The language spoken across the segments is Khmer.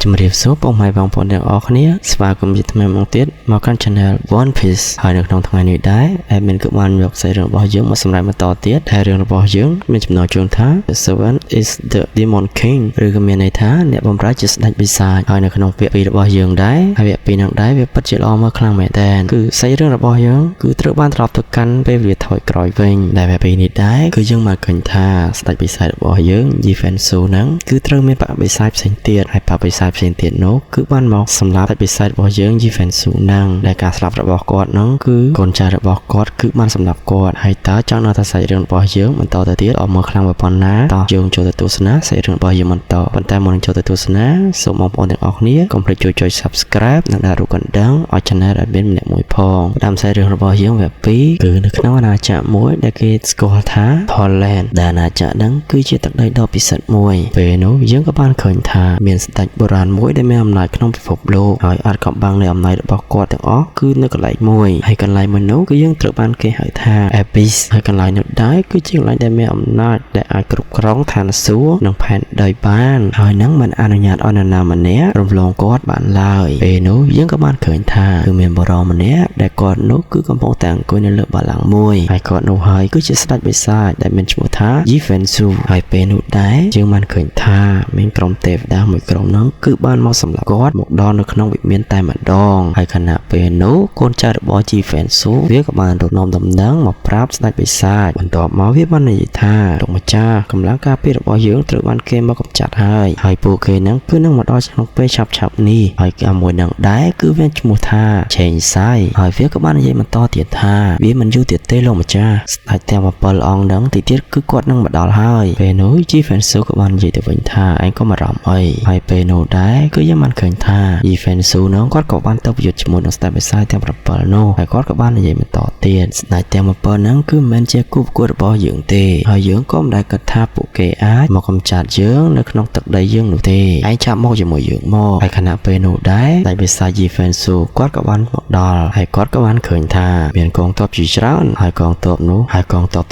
ជំរាបសួរបងប្អូនទាំងអស់គ្នាស្វាគមន៍ជាថ្មីមកទៀតមកកាន់ Channel One Piece ហើយនៅក្នុងថ្ងៃនេះដែរ admin ក៏បានយកខ្សែរឿងរបស់យើងមកសម្រាប់បន្តទៀតហើយរឿងរបស់យើងមានចំណងជើងថា The Seven is the Demon King ឬក៏មានន័យថាអ្នកបម្រើជាស្ដេចបិសាចហើយនៅក្នុងពាក្យពីររបស់យើងដែរហើយពាក្យពីរហ្នឹងដែរវាពិតជាល្អមកខ្លាំងមែនតើគឺខ្សែរឿងរបស់យើងគឺត្រូវបានត្រឡប់ទៅកាន់ពេលវេលាថយក្រោយវិញដែលពាក្យពីរនេះដែរគឺយើងមកឃើញថាស្ដេចបិសាចរបស់យើង Defensu ហ្នឹងគឺត្រូវមានបកបិសាចផ្សេងទៀតហើយបកបិសាចផ្សេងទៀតនោះគឺបានមកសម្លាប់បិសាចរបស់យើង Defensu ហ្នឹងដែលការស្លាប់របស់គាត់ហ្នឹងគឺកូនចៅរបស់គាត់គឺបានសម្លាប់គាត់ហើយតើចង់nóiថាសាច់រឿងរបស់យើងបន្តទៅទៀតអមមកខ្លាំងប៉ុណ្ណាតោះយើងចូលទៅទស្សនាសាច់រឿងរបស់យើងបន្តប៉ុន្តែមុននឹងចូលទៅទស្សនាសូមបងប្អូនទាំងអស់គ្នាកុំភ្លេចចុច Subscribe និងដាក់រូបកណ្ដឹងឲ្យ Channel Admin ម្នាក់មួយផងតាមសាច់រឿងរបស់យើងវគ្គ2គឺនៅក្នុងអាណាចក្រមួយដែលគេស្គាល់ថា Holland ដែលអាណាចក្រហ្នឹងគឺជាទឹកដីដ៏ពិសិដ្ឋមួយពេលនោះយើងក៏បានឃើញថាមានស្ដេចបុរាណមួយដែលមានអំណាចក្នុងពិភពលោកហើយអាចកំបាំងនៃអំណាចរបស់គាត់ទាំងអស់គឺនៅកន្លែងមួយហើយកន្លែងមួយនោះគឺយើងត្រូវបានគេហៅថា Abyss ហើយកន្លែងនោះដែរគឺជាកន្លែងដែលមានអំណាចដែលអាចគ្រប់គ្រងឋានសួគ៌និងផែនដីបានហើយនឹងមិនអនុញ្ញាតឲ្យនរណាម្នាក់រំលងគាត់បានឡើយពេលនោះយើងក៏បានឃើញថាគឺមានបរិយាម្នាក់ដែលគាត់នោះគឺកំពុងតែអង្គុយនៅលើបល្ល័ង្កមួយហើយគាត់នោះហើយគឺជាស្ដេចបិសាចដែលមានឈ្មោះថា Defensu ហើយពេលនោះដែរយើងបានឃើញថាមានក្រុមទេវតាមួយក្រុមនោះគឺបានមកសម្លាប់គាត់មកដល់នៅក្នុងវិមានតែម្ដងហើយខណៈពេលនោះកូនចៅរបស់ Defensu វាក៏បានរំលំដំណឹងមកប្រាប់ស្ដេចបិសាចបន្ទាប់មកវាបាននិយាយថាលោកម្ចាស់កម្លាំងការពាររបស់យើងត្រូវបានគេមកកម្ចាត់ហើយពួកគេហ្នឹងគឺនឹងមកដល់ក្នុងពេលឆាប់នេះហើយការមួយនឹងដែរគឺវាឈ្មោះថា Chainsai ហើយវាក៏បាននិយាយបន្តទៀតថាវាមិនយូរទៀតទេលោកម្ចាស់ស្ដេចទាំង7អង្គហ្នឹងទីទៀតគឺគាត់នឹងមកដល់ហើយពេលនោះ Defensu ក៏បាននិយាយទៅវិញថាឯងក៏មករំអីហើយពេលនោះដែរគឺយើងបានឃើញថា Defensu នោះគាត់ក៏បានទៅប្រយុទ្ធជាមួយនឹងស្ដេចបិសាចទាំង7នោះហើយគាត់ក៏បាននិយាយបន្តទៀតស្ដេចទាំង7ហ្នឹងគឺមិនមែនជាគូប្រកួតរបស់យើងទេហើយយើងក៏មិនដែលគិតថាពួកគេអាចមកកម្ចាត់យើងនៅក្នុងទឹកដីយើងនោះទេឯងឆាប់មកជាមួយយើងមកហើយខណៈពេលនោះដែរស្ដេចបិសាច Defensu គាត់ក៏បានមកដល់ហើយគាត់ក៏បានឃើញថាមានកងទ័ពជាច្រើនហើយកងទ័ព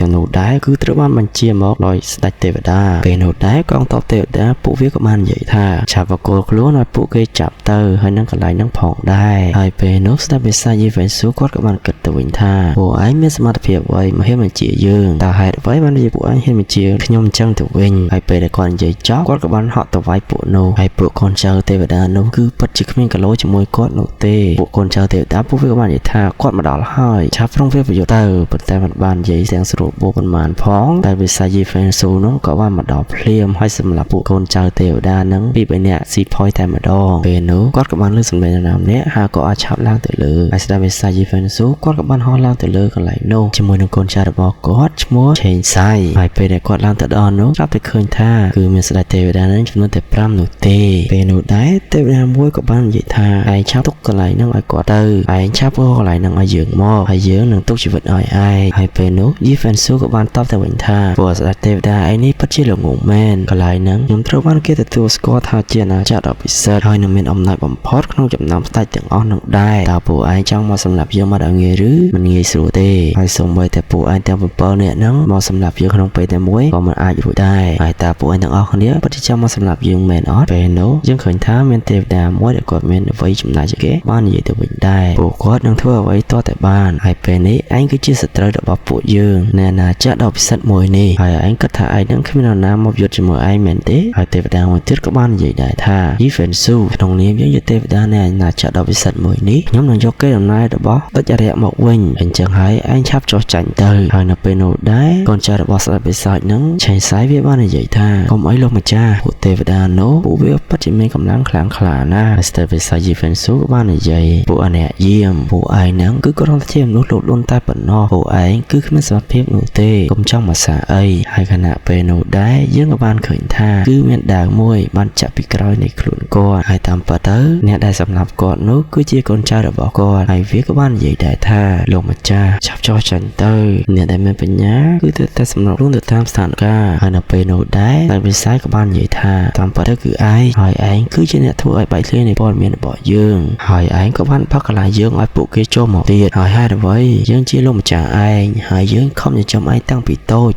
ទាំងនោះដែរគឺត្រូវបានបញ្ជាមកដោយស្ដេចទេវតាពេលនោះដែរកងទ័ពទេវតាពួកវាក៏បាននិយាយថាឆាប់បកគលខ្លួនឲ្យពួកគេចាប់ទៅហើយនឹងកន្លែងហ្នឹងផងដែរហើយពេលនោះស្ដេចបិសាច Defensu គាត់ក៏បានគិតទៅវិញថាពួកឯងមានសមត្ថភាពអ្វីមកហ៊ានបញ្ជាយើងតើហេតុអ្វីបានជាពួកឯងហ៊ានបញ្ជាខ្ញុំអញ្ចឹងទៅវិញហើយពេលដែលគាត់និយាយចប់គាត់ក៏បានហក់ទៅវាយពួកនោះហើយពួកកូនចៅទេវតានោះគឺពិតជាគ្មានកាឡូជាមួយគាត់នោះទេពួកកូនចៅទេវតាពួកវាក៏បាននិយាយថាគាត់មកដល់ហើយឆាប់ប្រុងវាប្រយុទ្ធទៅប៉ុន្តែមិនបាននិយាយទាំងស្រួលបួប៉ុន្មានផងតែបិសាច Defensu នោះក៏បានមកដល់ភ្លាមហើយសម្រាប់ពួកកូនចៅទេវតានឹងពី3នាក់ស៊ីផយតែម្ដងពេលនោះគាត់ក៏បានលើកសម្លេងនរណាម្នាក់ហើយក៏អាចឆាប់ឡើងទៅលើហើយស្ដេចបិសាច Defensu គាត់ក៏បានហោះឡើងទៅលើកន្លែងនោះជាមួយនឹងកូនចៅរបស់គាត់ឈ្មោះ Chainsai ហើយពេលដែលគាត់ឡើងទៅដល់នោះចាប់តែឃើញថាគឺមានស្ដេចទេវតានឹងចំនួនតែ5នោះទេពេលនោះដែរទេវតាមួយក៏បាននិយាយថាឯងឆាប់ទុកកន្លែងហ្នឹងឲ្យគាត់ទៅឯងឆាប់យកកន្លែងហ្នឹងឲ្យយើងមកហើយយើងនឹងទុកជីវិតឲ្យឯងហើយពេលនោះ Defensu ក៏បានតបទៅវិញថាពួកស្ដេចទេវតាឯងនេះពិតជាល្ងងមែនកន្លែងហ្នឹងខ្ញុំត្រូវបានគេទទួលស្គាល់ថាជាអាណាចក្រដ៏ពិសិដ្ឋហើយនឹងមានអំណាចបំផុតក្នុងចំណោមស្ដេចទាំងអស់នោះដែរតើពួកឯងចង់មកសម្លាប់យើងមកដល់ងាយឬមិនងាយស្រួលទេហើយសូម្បីតែពួកឯងទាំង7នាក់ហ្នឹងមកសម្លាប់យើងក្នុងពេលតែមួយក៏មិនអាចរួចដែរហើយតើពួកឯងទាំងអស់គ្នាពិតជាចង់មកសម្លាប់យើងមែនអត់ពេលនោះយើងឃើញថាមានទេវតាមួយដែលគាត់មានអ្វីចំណែកជាងគេបាននិយាយទៅវិញដែរពួកគាត់នឹងធ្វើអ្វីតតែបានហើយពេលនេះឯងគឺជាសត្រូវរបស់ពួកយើងនៅអាណាចក្រដ៏ពិសិដ្ឋមួយនេះហើយឯងគិតថាឯងនឹងគ្មាននរណាមកយុទ្ធជាមួយឯងមែនទេហើយទេវតាមួយទៀតក៏បាននិយាយដែរថា Defensu ក្នុងនាមយើងជាទេវតានៃអាណាចក្រដ៏ពិសិដ្ឋមួយនេះខ្ញុំនឹងយកកេរដំណែលរបស់តេជរៈមកវិញអញ្ចឹងហើយឯងឆាប់ចុះចាញ់ទៅហើយនៅពេលនោះដែរកូនចៅរបស់ស្ដេចបិសាចនឹង Chainsai វាបាននិយាយថាកុំអីលោកម្ចាស់ពួកទេវតានោះពួកវាពិតជាមានកម្លាំងខ្លាំងក្លាណាស់ស្ដេចបិសាច Defensu បាននិយាយពួកអាអ្នកយាមពួកឯងហ្នឹងគឺគ្រាន់តែជាមនុស្សលោភលន់តែប៉ុណ្ណោះពួកឯងគឺគ្មានសមត្ថភាពនោះទេកុំចង់មកសាអីហើយខណៈពេលនោះដែរយើងក៏បានឃើញថាគឺមានដាវមួយបានចាក់ពីក្រោយនៃខ្លួនគាត់ហើយតាមពិតទៅអ្នកដែលសម្លាប់គាត់នោះគឺជាកូនចៅរបស់គាត់ហើយវាក៏បាននិយាយដែរថាលោកម្ចាស់ឆាប់ចោះចាញ់ទៅអ្នកដែលមានបញ្ញាគឺទៅតែសម្រាប់ខ្លួនទៅតាមស្ថានភាពហើយនៅពេលនោះដែរតែវិស័យក៏បាននិយាយថាតាមពិតទៅគឺឯងហើយឯងគឺជាអ្នកធ្វើឲ្យបែកធ្លាយនៃព័ត៌មានរបស់យើងហើយឯងក៏បានផឹកកន្លែងយើងឲ្យពួកគេចូលមកទៀតហើយហេតុអ្វីយើងជាលោកម្ចាស់ឯងហើយយើងខំចិញ្ចឹមឯងតាំងពីតូច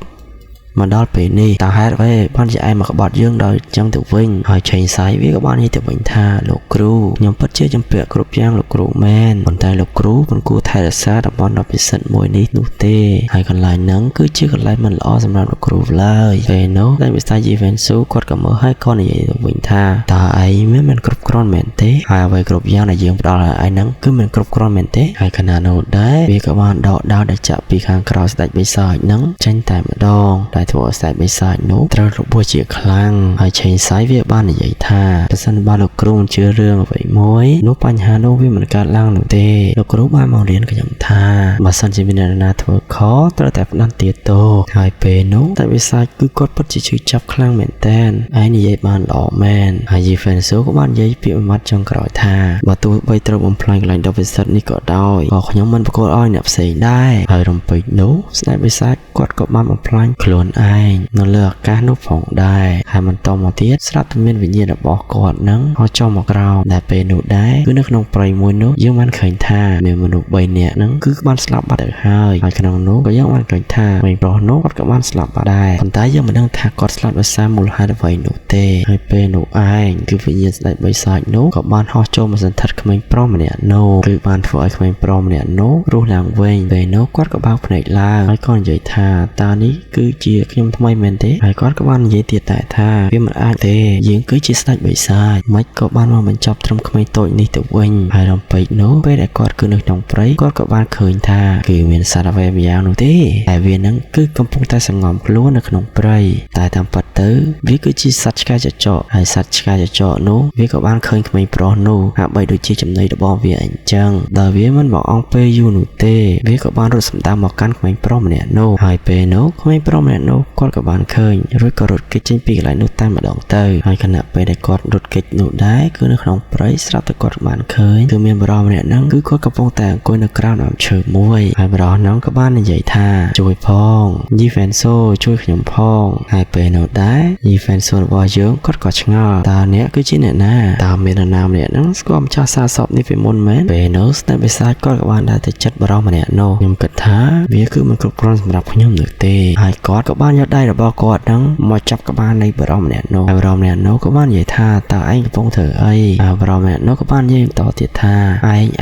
មកដល់ពេលនេះតើហេតុអ្វីបានជាឯងមកក្បត់យើងដោយចឹងទៅវិញហើយឆេងសាយវាក៏បាននិយាយទៅវិញថាលោកគ្រូខ្ញុំពិតជាជំពាក់គ្រប់យ៉ាងលោកគ្រូមែនប៉ុន្តែលោកគ្រូមិនគួរថែរក្សាតំបន់ដ៏ពិសិដ្ឋមួយនេះនោះទេហើយកន្លែងហ្នឹងគឺជាកន្លែងមិនល្អសម្រាប់លោកគ្រូឡើយពេលនោះតែវិស័យ Jivensu គាត់ក៏មើលហើយក៏និយាយទៅវិញថាតើឯងមិនគ្រប់គ្រាន់មែនទេហើយអ្វីគ្រប់យ៉ាងដែលយើងផ្ដល់ឲ្យឯងហ្នឹងគឺមិនគ្រប់គ្រាន់មែនទេហើយខណៈនោះដែរវាក៏បានដកដាវដែលចាក់ពីខាងក្រោយស្ដេចបិសាចហ្នឹងចេញតែម្ដងដែលធ្វើឲ្យស្ដេចបិសាចនោះត្រូវរបួសជាខ្លាំងហើយឆេងសាយវាបាននិយាយថាប្រសិនបើលោកគ្រូមិនជឿរឿងអ្វីមួយនោះបញ្ហានោះវាមិនកើតឡើងនោះទេលោកគ្រូបានមករៀនខ្ញុំថាបើសិនជាមានអ្នកណាធ្វើខុសត្រូវតែផ្ដន្ទាទោសហើយពេលនោះតែវិសាចគឺគាត់ពិតជាឈឺចាប់ខ្លាំងមែនតើឯងនិយាយបានល្អមែនហើយ Jivensu ក៏បាននិយាយពាក្យមួយម៉ាត់ចុងក្រោយថាបើទោះបីត្រូវបំផ្លាញកន្លែងដ៏ពិសិដ្ឋនេះក៏ដោយក៏ខ្ញុំមិនប្រកល់ឲ្យអ្នកផ្សេងដែរហើយរំពេចនោះស្ដេចបិសាចគាត់ក៏បានបំផ្លាញខ្លួនឯងនៅលើអាកាសនោះផងដែរហើយបន្តមកទៀតស្រាប់តែមានវិញ្ញាណរបស់គាត់នឹងហោះចុះមកក្រោមដែលពេលនោះដែរគឺនៅក្នុងព្រៃមួយនោះយើងបានឃើញថាមានមនុស្ស3នាក់ហ្នឹងគឺបានស្លាប់បាត់ទៅហើយក្នុងនោះក៏យើងបានឃើញថាមេប្រុសនោះគាត់ក៏បានស្លាប់បាត់ដែរប៉ុន្តែយើងមិនដឹងថាគាត់ស្លាប់ដោយសារមូលហេតុអ្វីនោះទេហើយពេលនោះឯងគឺវិញ្ញាណស្ដេចបិសាចនោះក៏បានហោះចូលមកសន្ធិដ្ឋក្មេងប្រុសម្នាក់នោះគឺបានធ្វើឲ្យក្មេងប្រុសម្នាក់នោះរស់ឡើងវិញពេលនោះគាត់ក៏បោកភ្នែកឡើងហើយក៏និយាយថាតើនេះគឺជាខ្ញុំថ្មីមែនទេហើយគាត់ក៏បាននិយាយទៀតតែថាវាមិនអាចទេយើងគឺជាស្ដេចបិសាចមិនក៏បានមកបញ្ចប់ត្រឹមក្មេងតូចនេះទៅវិញហើយរំពេចនោះពេលដែលគាត់គឺនៅក្នុងព្រៃគាត់ក៏បានឃើញថាគឺមានសត្វអ្វីម្យ៉ាងនោះទេតែវានឹងគឺកំពុងតែសង្ងំខ្លួននៅក្នុងព្រៃតែតាមពិតទៅវាគឺជាសត្វឆ្កែចចកហើយសត្វឆ្កែចចកនោះវាក៏បានឃើញក្មេងប្រុសនោះហាក់បីដូចជាចំណីរបស់វាអញ្ចឹងដល់វាមិនមកអង្ពេលយូរនោះទេវាក៏បានរត់សម្ដៅមកកាន់ក្មេងប្រុសម្នាក់នោះហើយពេលនោះក្មេងប្រុសម្នាក់នោះគាត់ក៏បានឃើញរួចក៏រត់គេចចេញពីកន្លែងនោះតែម្ដងទៅហើយខណៈពេលដែលគាត់រត់គេចនោះដែរគឺនៅក្នុងព្រៃស្រាប់តែគាត់បានឃើញគឺមានបរិសម្នាក់ហ្នឹងគឺគាត់កំពុងតែអង្គុយនៅក្រោមដើមឈើមួយហើយបរិសហ្នឹងក៏បាននិយាយថាជួយផង Jivensu ជួយខ្ញុំផងហើយពេលនោះដែរ Jivensu របស់យើងគាត់ក៏ឆ្ងល់តើអ្នកគឺជាអ្នកណាតើមាននរណាម្នាក់ហ្នឹងស្គាល់ម្ចាស់សារសពនេះពីមុនមែនពេលនោះស្ដេចបិសាចគាត់ក៏បានដើរទៅចិត្តបរិសម្នាក់នោះខ្ញុំគិតថាវាគឺមិនគ្រប់គ្រាន់សម្រាប់ខ្ញុំនោះទេហើយគាត់ក៏បានយកដៃរបស់គាត់ហ្នឹងមកចាប់ក្បាលនៃបរិសម្នាក់នោះហើយបរិសម្នាក់នោះក៏បាននិយាយថាតើឯងកំពុងធ្វើអីហើយបរិសម្នាក់នោះក៏បាននិយាយបន្តទៀតថា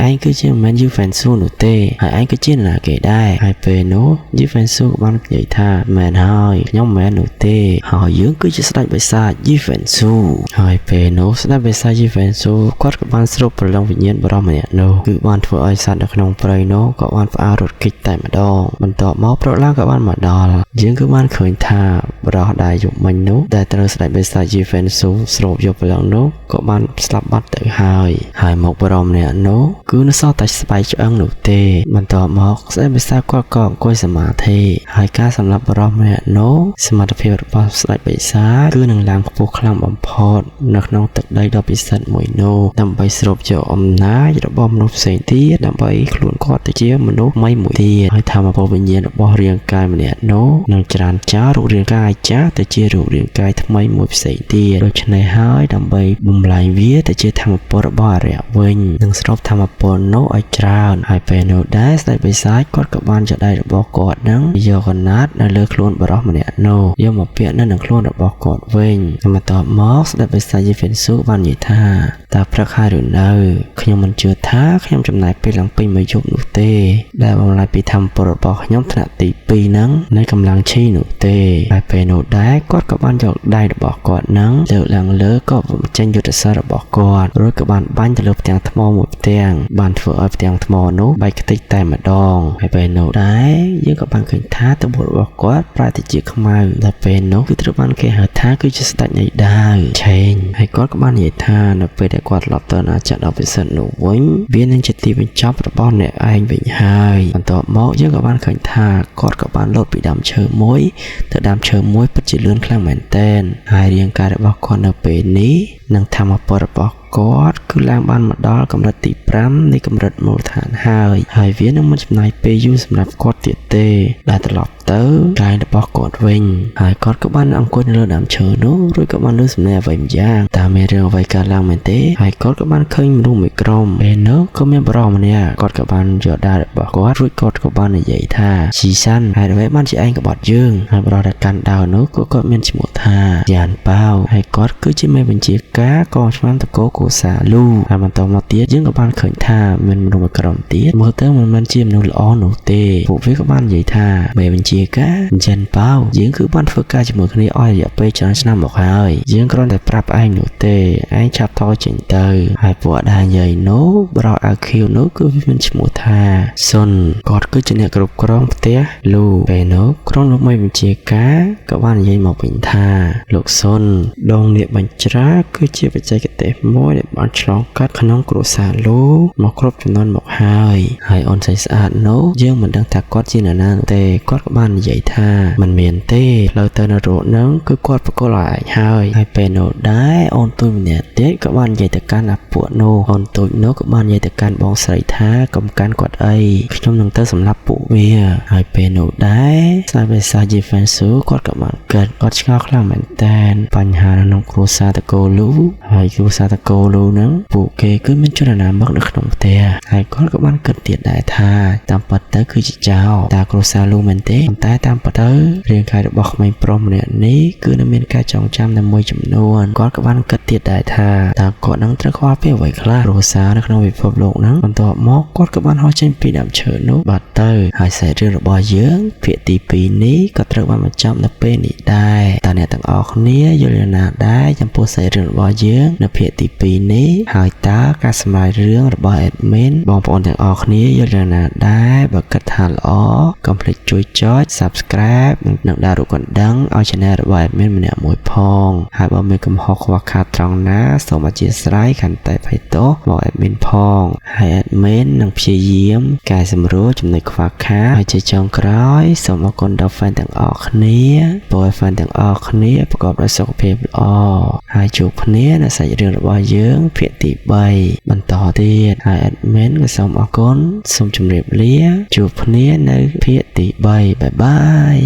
ឯងគឺជាមិនមែន Jivensu នោះទេហើយឯងគឺជានរណាគេដែរហើយពេលនោះ Jivensu ក៏បាននិយាយថាមែនហើយខ្ញុំមិនមែននោះទេហើយយើងគឺជាស្ដេចបិសាច Jivensu ហើយពេលនោះស្ដេចបិសាច Jivensu គាត់ក៏បានស្រូបព្រលឹងវិញ្ញាណបរិសម្នាក់នោះគឺបានធ្វើឲ្យសត្វនៅក្នុងព្រៃនោះក៏បានផ្អើលរត់គេចតែម្ដងបន្ទាប់មកព្រលឹងក៏បានមកដល់យើងគឺបានឃើញថាបរិសដែលយប់មិញនោះដែលត្រូវស្ដេចបិសាច Jivensu ស្រូបយកព្រលឹងនោះក៏បានស្លាប់បាត់ទៅហើយមកបរិសម្នាក់នោះគឺនៅសល់តែស្បែកឆ្អឹងនោះទេបន្ទាប់មកស្ដេចបិសាចគាត់ក៏អង្គុយសមាធិហើយការសម្លាប់បរិសម្នាក់នោះសមត្ថភាពរបស់ស្ដេចបិសាចគឺនឹងឡើងខ្ពស់ខ្លាំងបំផុតនៅក្នុងទឹកដីដ៏ពិសិដ្ឋមួយនោះដើម្បីស្រូបយកអំណាចរបស់មនុស្សផ្សេងទៀតដើម្បីខ្លួនគាត់ទៅជាមនុស្សថ្មីមួយទៀតហើយធម្មពលវិញ្ញាណរបស់រាងកាយម្នាក់នោះនឹងច្រានចោលរូបរាងកាយចាស់ទៅជារូបរាងកាយថ្មីមួយផ្សេងទៀតដូច្នេះហើយដើម្បីបំលែងវាទៅជាធម្មពលរបស់អរិយវិញនឹងស្រូបធម្មពលនោះឲ្យច្រើនហើយពេលនោះដែរស្ដេចបិសាចគាត់ក៏បានយកដៃរបស់គាត់នឹងយកកណាត់នៅលើខ្លួនបរិសម្នាក់នោះយកមកពាក់នៅនឹងខ្លួនរបស់គាត់វិញបន្ទាប់មកស្ដេចបិសាច Jivensu បាននិយាយថាតើព្រឹកហើយឬនៅខ្ញុំមិនជឿថាខ្ញុំចំណាយពេលឡើងពេញមួយយប់នោះទេដែលបំលែងពីធម្មពលរបស់ខ្ញុំថ្នាក់ទី2ហ្នឹងនៃកម្លាំងឈីនោះទេហើយពេលនោះដែរគាត់ក៏បានយកដៃរបស់គាត់ហ្នឹងលើកឡើងលើក៏បញ្ចេញយុទ្ធសាស្ត្ររបស់គាត់រួចក៏បានបាញ់ទៅលើផ្ទាំងថ្មមួយផ្ទាំងបានធ្វើឲ្យផ្ទាំងថ្មនោះបែកខ្ទេចតែម្ដងហើយពេលនោះដែរយើងក៏បានឃើញថាទង្វើរបស់គាត់ប្រែទៅជាខ្មៅដល់ពេលនោះគឺត្រូវបានគេហៅថាគឺជាស្ដេចនៃដាវឆេងហើយគាត់ក៏បាននិយាយថានៅពេលដែលគាត់ត្រឡប់ទៅអាណាចក្រដ៏ពិសិដ្ឋនោះវិញវានឹងជាទីបញ្ចប់របស់អ្នកឯងវិញហើយបន្ទាប់មកយើងក៏បានឃើញថាគាត់ក៏បានលោតពីដើមឈើមួយទៅដើមឈើមួយពិតជាលឿនខ្លាំងមែនទែនហើយរាងកាយរបស់គាត់នៅពេលនេះនិងធម្មពលរបស់ គាត់គឺឡើងបានមកដល់កម្រិតទី5នៃកម្រិតមូលដ្ឋានហើយវានឹងមិនចំណាយពេលយូរសម្រាប់គាត់ទៀតទេដែលត្រឡប់ទៅកាយរបស់គាត់វិញហើយគាត់ក៏បានអង្គុយនៅលើដើមឈើនោះរួចក៏បានលើសំឡេងអ្វីម្យ៉ាងតើមានរឿងអ្វីកើតឡើងមែនទេហើយគាត់ក៏បានឃើញមនុស្សមួយក្រុមពេលនោះក៏មានបរិសម្នាក់គាត់ក៏បានយកដាវរបស់គាត់រួចគាត់ក៏បាននិយាយថាជីសាន់ហើយអ្វីបានជាឯងក្បត់យើងហើយបរិសម្នាក់កាន់ដាវនោះក៏គាត់មានឈ្មោះថាយ៉ានប៉ាវហើយគាត់គឺជាមេបញ្ជាការកងឆ្មាំតកោកូសាលូហើយបន្តមកទៀតយើងក៏បានឃើញថាមានមនុស្សមួយក្រុមទៀតមើលទៅមិនមែនជាមនុស្សល្អនោះទេពួកវាក៏បាននិយាយថាមេបញ្ជាការយ៉ានប៉ាវយើងគឺបានធ្វើការជាមួយគ្នាអស់រយៈពេលច្រើនឆ្នាំមកហើយយើងគ្រាន់តែប្រាប់ឯងនោះទេឯងឆាប់ថយចេញទៅហើយពួកដែលនិយាយនោះបរិអាឃីវនោះគឺវាមានឈ្មោះថាសុនគាត់គឺជាអ្នកគ្រប់គ្រងផ្ទះលូពេលនោះក្រុមលោកមេបញ្ជាការក៏បាននិយាយមកវិញថាលោកសុនដងនាគបញ្ច្រាគឺជាបច្ចេកទេសមួយដែលបានឆ្លងកាត់ក្នុងគ្រួសារលូមកគ្រប់ចំនួនមកហើយអូនស្រីស្អាតនោះយើងមិនដឹងថាគាត់ជានរណាទេគាត់ក៏បាននិយាយថាមិនមានទេផ្លូវទៅនរកនឹងគឺគាត់ប្រកល់ឲ្យឯងហើយពេលនោះដែរអូនទូចម្នាក់ទៀតក៏បាននិយាយទៅកាន់អាពួកនោះអូនទូចនោះក៏បាននិយាយទៅកាន់បងស្រីថាកុំកាន់គាត់អីខ្ញុំនឹងទៅសម្លាប់ពួកវាហើយពេលនោះដែរស្នាវិសាជីហ្វិនស៊ូគាត់ក៏បានគាត់ឆ្ងល់ខ្លាំងមែនតើបញ្ហាក្នុងគ្រួសារតកូលូហើយគ្រួសារតកូលូហ្នឹងពួកគេគឺមានចលនាមកនៅក្នុងផ្ទះហើយគាត់ក៏បានគិតទៀតដែរថាតាមពិតទៅគឺជាចោរតើគ្រួសារលូមែនទេតែតាមពិតទៅរាងកាយរបស់ក្មេងប្រុសម្នាក់នេះគឺនៅមានការចងចាំតែមួយចំនួនគាត់ក៏បានគិតទៀតដែរថាតើគាត់នឹងត្រូវខ្វល់ពីអ្វីខ្លះគ្រួសារនៅក្នុងពិភពលោកហ្នឹងបន្ទាប់មកគាត់ក៏បានហោះចេញពីដើមឈើនោះបាត់ទៅហើយសាច់រឿងរបស់យើងភាគទី2នេះក៏ត្រូវបានបញ្ចប់នៅពេលនេះដែរតើអ្នកទាំងអស់គ្នាយល់យ៉ាងណាដែរចំពោះសាច់រឿងរបស់យើងនៅភាគទី2នេះហើយតើការសម្រាយរឿងរបស់ admin បងប្អូនទាំងអស់គ្នាយល់យ៉ាងណាដែរបើគិតថាល្អកុំភ្លេចជួយចុច subscribe និងដាក់រូបកណ្ដឹងឲ្យ channel របស់ admin ម្នាក់មួយផងហើយបើមានកំហុសខ្វះខាតត្រង់ណាសូមអធិស្ឋានខន្តីអភ័យទោសមក admin ផងហើយ admin នឹងព្យាយាមកែសម្រួលចំណុចខ្វះខាតហើយជាចុងក្រោយសូមអរគុណដល់ fan ទាំងអស់គ្នាបង fan ទាំងអស់គ្នាប្រកបដោយសុខភាពល្អហើយជួបគ្នានៅសាច់រឿងរបស់យើងភាគទី3បន្តទៀតហើយ admin ក៏សូមអរគុណសូមជម្រាបលាជួបគ្នានៅភាគទី3បាយបាយ